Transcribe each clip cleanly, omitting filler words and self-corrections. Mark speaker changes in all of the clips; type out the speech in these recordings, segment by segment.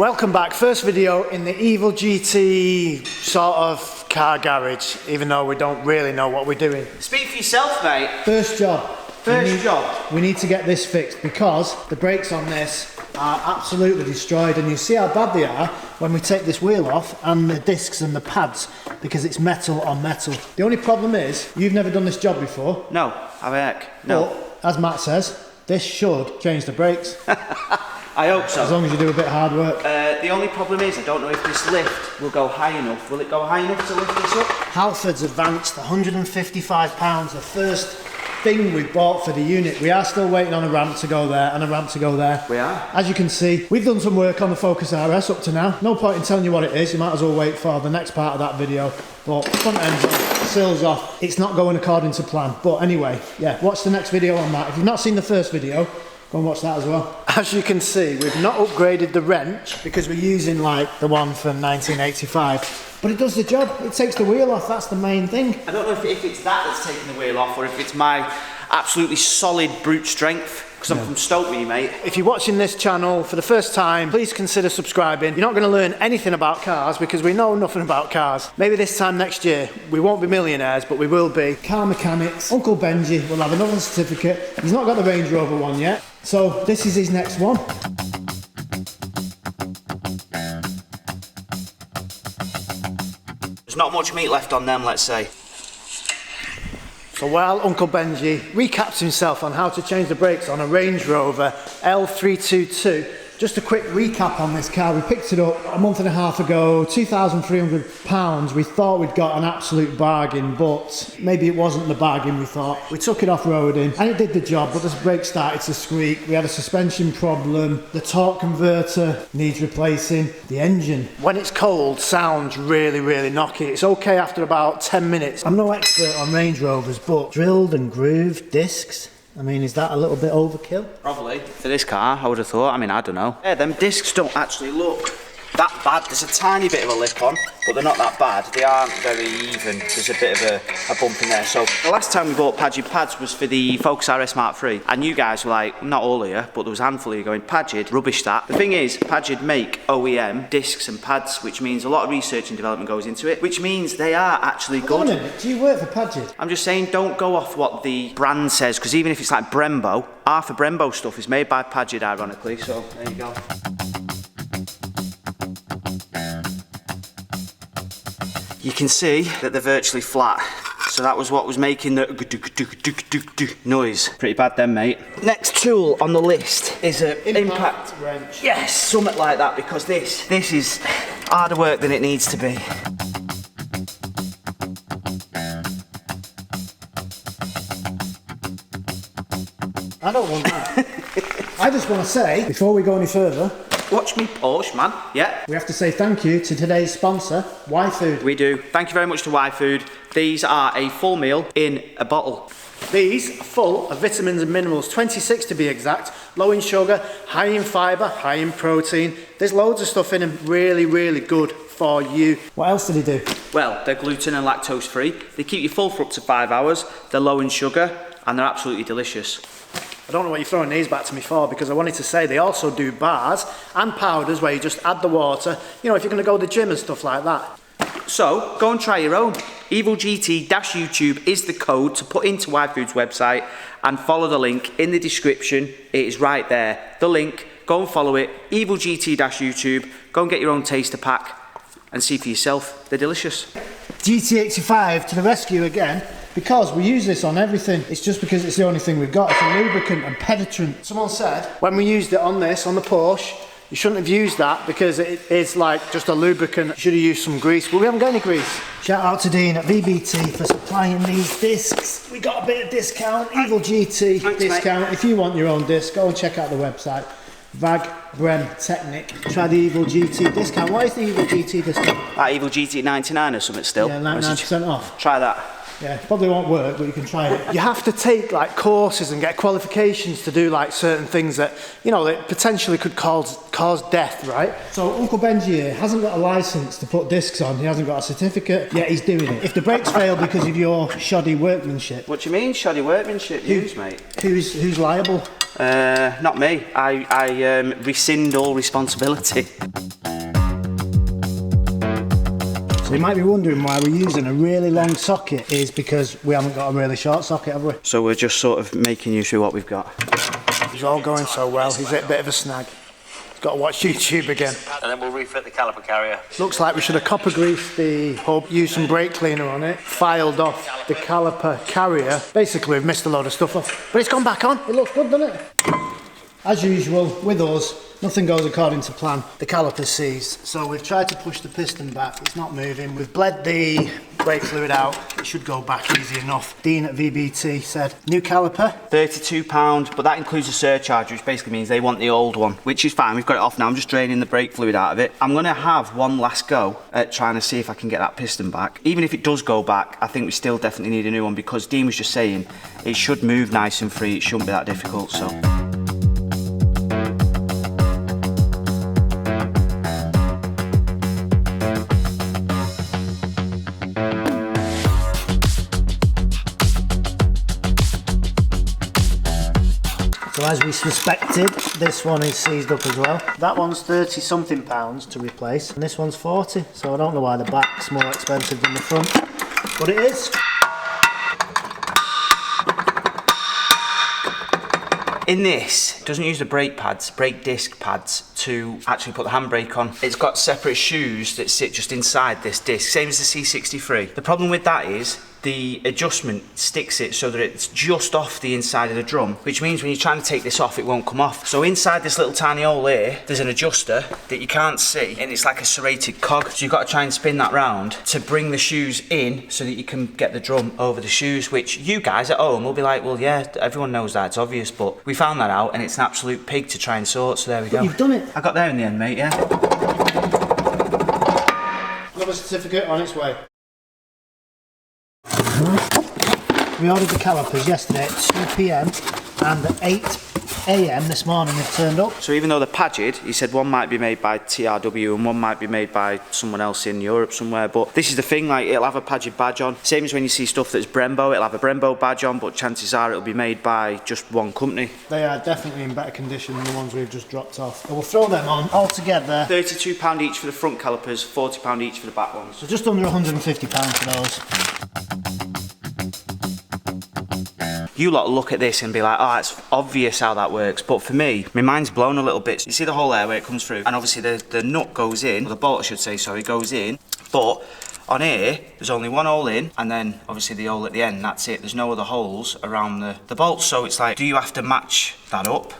Speaker 1: Welcome back, first video in the Evil GT sort of car garage, even though we don't really know what we're doing.
Speaker 2: Speak for yourself, mate.
Speaker 1: First job.
Speaker 2: We
Speaker 1: need to get this fixed because the brakes on this are absolutely destroyed, and you see how bad they are when we take this wheel off and the discs and the pads, because it's metal on metal. The only problem is, you've never done this job before.
Speaker 2: No, heck, no.
Speaker 1: But, as Matt says, this should change the brakes.
Speaker 2: I hope so.
Speaker 1: As long as you do a bit of hard work.
Speaker 2: The only problem is, I don't know if this lift will go high enough. Will it go high enough to lift this up?
Speaker 1: Halford's advanced £155, the first thing we bought for the unit. We are still waiting on a ramp to go there and a ramp to go there.
Speaker 2: We are.
Speaker 1: As you can see, we've done some work on the Focus RS up to now. No point in telling you what it is, you might as well wait for the next part of that video. But front end's off, sills off, it's not going according to plan. But anyway, yeah, watch the next video on that. If you've not seen the first video, go and watch that as well. As you can see, we've not upgraded the wrench because we're using like the one from 1985. But it does the job, it takes the wheel off, that's the main thing.
Speaker 2: I don't know if it's that that's taking the wheel off or if it's my absolutely solid brute strength, because I'm from Stoke, mate.
Speaker 1: If you're watching this channel for the first time, please consider subscribing. You're not going to learn anything about cars because we know nothing about cars. Maybe this time next year, we won't be millionaires, but we will be car mechanics. Uncle Benji will have another certificate. He's not got the Range Rover one yet, so this is his next one.
Speaker 2: There's not much meat left on them, let's say.
Speaker 1: So while Uncle Benji recaps himself on how to change the brakes on a Range Rover L322, just a quick recap on this car. We picked it up a month and a half ago, £2,300. We thought we'd got an absolute bargain, but maybe it wasn't the bargain we thought. We took it off-roading and it did the job, but the brakes started to squeak. We had a suspension problem. The torque converter needs replacing. The engine, when it's cold, sounds really, really knocky. It's okay after about 10 minutes. I'm no expert on Range Rovers, but drilled and grooved discs, I mean, is that a little bit overkill?
Speaker 2: Probably. For this car, I would have thought. I mean, I don't know. Yeah, them discs don't actually look that bad. There's a tiny bit of a lip on, but they're not that bad. They aren't very even. There's a bit of a bump in there. So the last time we bought Padgett pads was for the Focus RS Mark III. And you guys were like, not all of you, but there was a handful of you going, Padgett, rubbish that. The thing is, Padgett make OEM discs and pads, which means a lot of research and development goes into it, which means they are actually good.
Speaker 1: Hold on a minute, do you work for Padgett?
Speaker 2: I'm just saying, don't go off what the brand says, because even if it's like Brembo, half of Brembo stuff is made by Padgett, ironically, so there you go. You can see that they're virtually flat. So that was what was making the noise. Pretty bad then, mate. Next tool on the list is an impact
Speaker 1: wrench.
Speaker 2: Yes, something like that, because this is harder work than it needs to be.
Speaker 1: I don't want that. I just want to say, before we go any further,
Speaker 2: watch me Porsche, man. Yeah.
Speaker 1: we have to say thank you to today's sponsor, Y-Food.
Speaker 2: We do. Thank you very much to Y-Food. These are a full meal in a bottle.
Speaker 1: These are full of vitamins and minerals, 26 to be exact, low in sugar, high in fibre, high in protein. There's loads of stuff in them, really, really good for you. What else did he do?
Speaker 2: Well, they're gluten and lactose free. They keep you full for up to 5 hours. They're low in sugar and they're absolutely delicious.
Speaker 1: I don't know what you're throwing these back to me for, because I wanted to say they also do bars and powders where you just add the water, you know, if you're going to go to the gym and stuff like that.
Speaker 2: So, go and try your own. Evil GT-YouTube is the code to put into Y-Food's website, and follow the link in the description. It is right there. The link, go and follow it. Evil GT-YouTube. Go and get your own taster pack and see for yourself. They're delicious.
Speaker 1: GT85 to the rescue again, because we use this on everything. It's just because it's the only thing we've got. It's a lubricant and penetrant. Someone said when we used it on this, on the Porsche, you shouldn't have used that because it is like just a lubricant. You should have used some grease, but we haven't got any grease. Shout out to Dean at VBT for supplying these discs. We got a bit of discount, Evil GT discount. Mate. If you want your own disc, go and check out the website. VAG Brem Technic. Try the Evil GT discount. What is the Evil GT discount?
Speaker 2: That Evil GT 99 or something still.
Speaker 1: Yeah, 99% off.
Speaker 2: Try that.
Speaker 1: Yeah, probably won't work, but you can try it. You have to take like courses and get qualifications to do like certain things that, you know, that potentially could cause death, right? So Uncle Benji here hasn't got a license to put discs on. He hasn't got a certificate, yet he's doing it. If the brakes fail because of your shoddy workmanship.
Speaker 2: What do you mean, shoddy workmanship? Mate.
Speaker 1: Who's liable?
Speaker 2: Not me. I rescind all responsibility.
Speaker 1: So you might be wondering why we're using a really long socket is because we haven't got a really short socket, have we?
Speaker 2: So we're just sort of making use of what we've got.
Speaker 1: He's all going so well, he's hit a bit of a snag. He's got to watch YouTube again.
Speaker 3: And then we'll refit the caliper carrier.
Speaker 1: Looks like we should have copper greased the hub, used some brake cleaner on it, filed off the caliper carrier. Basically we've missed a load of stuff off, but it's gone back on. It looks good, doesn't it? As usual with us, nothing goes according to plan. The caliper's seized, so we've tried to push the piston back. It's not moving. We've bled the brake fluid out. It should go back easy enough. Dean at VBT said, new caliper.
Speaker 2: £32, but that includes a surcharge, which basically means they want the old one, which is fine. We've got it off now. I'm just draining the brake fluid out of it. I'm going to have one last go at trying to see if I can get that piston back. Even if it does go back, I think we still definitely need a new one because Dean was just saying it should move nice and free. It shouldn't be that difficult, so...
Speaker 1: So as we suspected, this one is seized up as well. That one's 30 something pounds to replace, and this one's 40. So I don't know why the back's more expensive than the front, but it is.
Speaker 2: In this, it doesn't use the brake pads, brake disc pads, to actually put the handbrake on. It's got separate shoes that sit just inside this disc, same as the C63. The problem with that is the adjustment sticks it so that it's just off the inside of the drum, which means when you're trying to take this off, it won't come off. So inside this little tiny hole here, there's an adjuster that you can't see, and it's like a serrated cog. So you've got to try and spin that round to bring the shoes in so that you can get the drum over the shoes, which you guys at home will be like, well, yeah, everyone knows that, it's obvious, but we found that out, and it's an absolute pig to try and sort, so there we go.
Speaker 1: You've done it.
Speaker 2: I got there in the end, mate, yeah.
Speaker 1: Another certificate on its way. We ordered the calipers yesterday at 2 PM and at 8 AM this morning they've turned up.
Speaker 2: So even though they're Padgett, he said one might be made by TRW and one might be made by someone else in Europe somewhere, but this is the thing, like, it'll have a Padgett badge on. Same as when you see stuff that's Brembo, it'll have a Brembo badge on, but chances are it'll be made by just one company.
Speaker 1: They are definitely in better condition than the ones we've just dropped off. So we'll throw them on all together.
Speaker 2: £32 each for the front calipers, £40 each for the back ones.
Speaker 1: So just under £150 for those.
Speaker 2: You lot look at this and be like, oh, it's obvious how that works, but for me, my mind's blown a little bit. You see the hole there where it comes through, and obviously the nut goes in, or the bolt I should say, sorry, goes in, but on here, there's only one hole in, and then obviously the hole at the end, that's it. There's no other holes around the bolts, so it's like, do you have to match that up?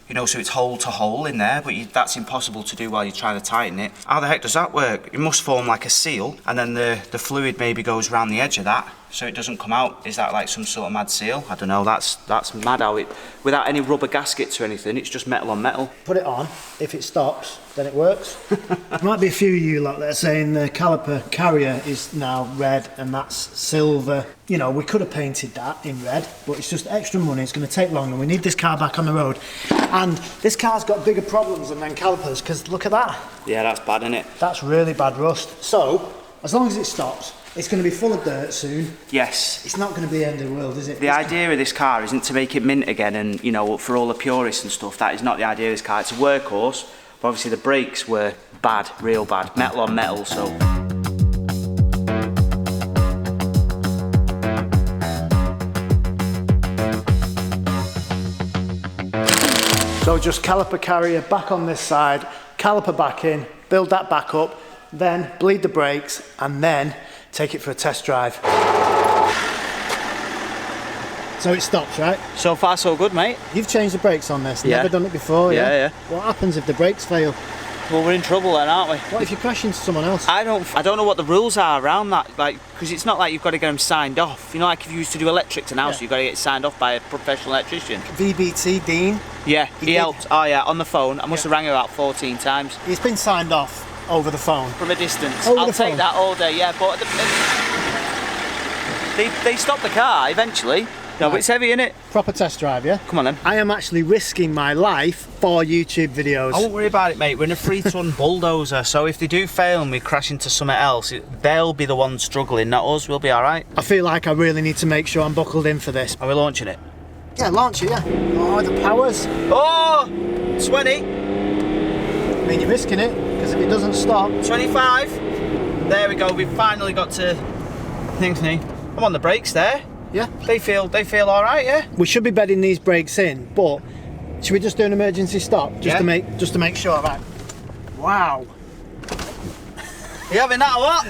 Speaker 2: You know, so it's hole to hole in there, but that's impossible to do while you're trying to tighten it. How the heck does that work? It must form like a seal, and then the fluid maybe goes around the edge of that, so it doesn't come out. Is that like some sort of mad seal? I don't know, that's mad how it, without any rubber gaskets or anything, it's just metal on metal.
Speaker 1: Put it on, if it stops, then it works. There might be a few of you lot that are saying the caliper carrier is now red and that's silver. You know, we could have painted that in red, but it's just extra money, it's going to take longer. We need this car back on the road. And this car's got bigger problems than them calipers, because look at that.
Speaker 2: Yeah, that's bad, isn't it?
Speaker 1: That's really bad rust. So, as long as it stops, it's going to be full of dirt soon.
Speaker 2: Yes.
Speaker 1: It's not going to be the end of the world, is it?
Speaker 2: The idea of this car isn't to make it mint again and, you know, for all the purists and stuff, that is not the idea of this car. It's a workhorse, but obviously the brakes were bad, real bad. Metal on metal, so...
Speaker 1: So just caliper carrier back on this side, caliper back in, build that back up, then bleed the brakes, and then take it for a test drive. So it stops, right?
Speaker 2: So far so good, mate.
Speaker 1: You've changed the brakes on this,
Speaker 2: Yeah.
Speaker 1: never done it before, yeah?
Speaker 2: Yeah.
Speaker 1: What happens if the brakes fail?
Speaker 2: Well, we're in trouble then, aren't we?
Speaker 1: What if you crash into someone else?
Speaker 2: I don't know what the rules are around that, like, because it's not like you've got to get them signed off. You know, like if you used to do electrics and house,
Speaker 1: Yeah.
Speaker 2: you've got to get it signed off by a professional electrician.
Speaker 1: VBT Dean,
Speaker 2: Yeah,
Speaker 1: He
Speaker 2: he
Speaker 1: did.
Speaker 2: helped. Oh yeah, on the phone. I must have rang him about 14 times
Speaker 1: he's been signed off over the phone.
Speaker 2: from a distance.
Speaker 1: Over
Speaker 2: I'll
Speaker 1: the
Speaker 2: take
Speaker 1: phone?
Speaker 2: that all day. Yeah, but they stopped the car eventually. No, but it's heavy, innit?
Speaker 1: Proper test drive, yeah?
Speaker 2: Come on then.
Speaker 1: I am actually risking my life for YouTube videos.
Speaker 2: I won't worry about it, mate. We're in a 3-ton bulldozer, so if they do fail and we crash into something else, they'll be the ones struggling, not us. We'll be all right.
Speaker 1: I feel like I really need to make sure I'm buckled in for this.
Speaker 2: Are we launching it?
Speaker 1: Yeah, launch it, yeah. Oh, the powers.
Speaker 2: Oh, 20,
Speaker 1: I mean, you're risking it, because if it doesn't stop...
Speaker 2: 25. There we go, we've finally got to... Thanks, me. I'm on the brakes there.
Speaker 1: Yeah.
Speaker 2: They feel all right, yeah.
Speaker 1: We should be bedding these brakes in, but should we just do an emergency stop? Just
Speaker 2: Yeah.
Speaker 1: to make sure, right? Wow.
Speaker 2: You having that or what?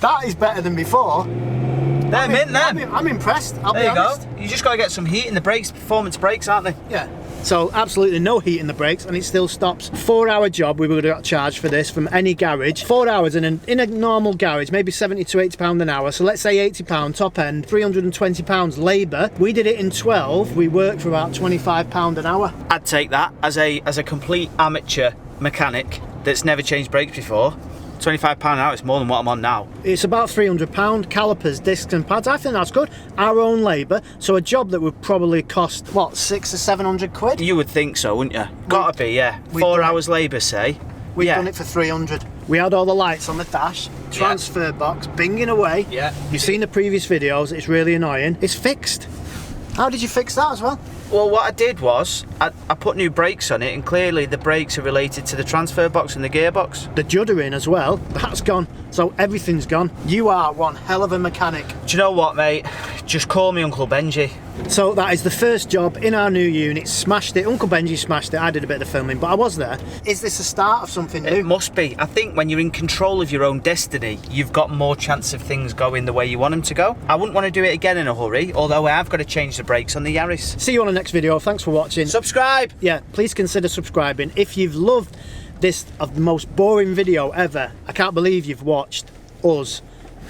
Speaker 1: That is better than before.
Speaker 2: They're mint then.
Speaker 1: I'm impressed, I'll
Speaker 2: There
Speaker 1: be
Speaker 2: you
Speaker 1: honest.
Speaker 2: go. You just got to get some heat in the brakes, performance brakes, aren't they?
Speaker 1: Yeah. So absolutely no heat in the brakes and it still stops. 4-hour job we would have got charged for this from any garage. 4 hours in a normal garage, maybe 70 to 80 pound an hour. So let's say 80 pound top end, 320 pounds labour. We did it in 12. We worked for about 25 pound an hour.
Speaker 2: I'd take that as a complete amateur mechanic that's never changed brakes before. £25 an hour is more than what I'm on now.
Speaker 1: It's about £300, calipers, discs and pads. I think that's good. Our own labour, so a job that would probably cost, what, 600 or 700 quid?
Speaker 2: You would think so, wouldn't you? Gotta be, yeah. 4 hours labour, say.
Speaker 1: We've
Speaker 2: Yeah.
Speaker 1: done it for 300. We had all the lights on the dash, transfer box, binging away.
Speaker 2: Yeah.
Speaker 1: You've seen the previous videos, it's really annoying. It's fixed. How did you fix that as well?
Speaker 2: Well, what I did was, I put new brakes on it, and clearly the brakes are related to the transfer box and the gearbox.
Speaker 1: The judder in as well, that's gone. So everything's gone. You are one hell of a mechanic.
Speaker 2: Do you know what, mate? Just call me Uncle Benji.
Speaker 1: So that is the first job in our new unit. Smashed it. Uncle Benji smashed it. I did a bit of the filming, but I was there. Is this the start of something
Speaker 2: It
Speaker 1: new?
Speaker 2: must be. I think when you're in control of your own destiny, you've got more chance of things going the way you want them to go. I wouldn't want to do it again in a hurry, although I have got to change the brakes on the Yaris.
Speaker 1: See you on the next video. Thanks for watching.
Speaker 2: Subscribe!
Speaker 1: Yeah, please consider subscribing. If you've loved this of the most boring video ever, I can't believe you've watched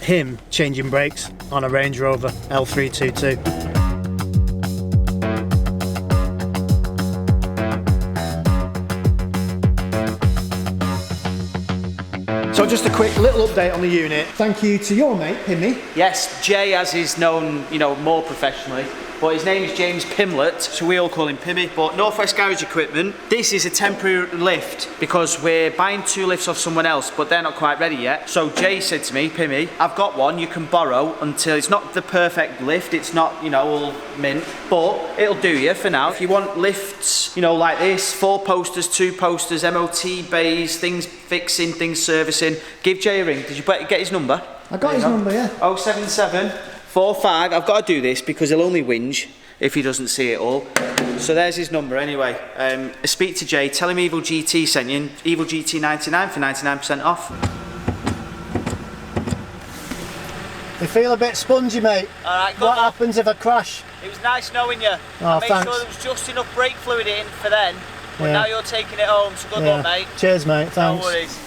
Speaker 1: him changing brakes on a Range Rover L322. So just a quick little update on the unit. Thank you to your mate, Pimmy.
Speaker 2: Yes, Jay, as is known, more professionally, but his name is James Pimlet, so we all call him Pimmy. But Northwest Garage Equipment, this is a temporary lift because we're buying 2 lifts off someone else, but they're not quite ready yet. So Jay said to me, Pimmy, I've got one you can borrow until it's not the perfect lift, it's not, all mint, but it'll do you for now. If you want lifts, like this, 4 posters, 2 posters, MOT bays, things fixing, things servicing, give Jay a ring. Did you get his number?
Speaker 1: I got his number, yeah.
Speaker 2: 077 45. I've got to do this because he'll only whinge if he doesn't see it all. So there's his number anyway. Speak to Jay, tell him Evil GT sent you, Evil GT 99 for 99% off.
Speaker 1: You feel a bit spongy, mate.
Speaker 2: Alright, good.
Speaker 1: What happens if I crash?
Speaker 2: It was nice knowing you.
Speaker 1: Oh,
Speaker 2: I made
Speaker 1: thanks.
Speaker 2: sure there was just enough brake fluid in for then, but
Speaker 1: Yeah.
Speaker 2: now you're taking it home, so good luck, mate.
Speaker 1: Cheers, mate. Thanks.
Speaker 2: No worries.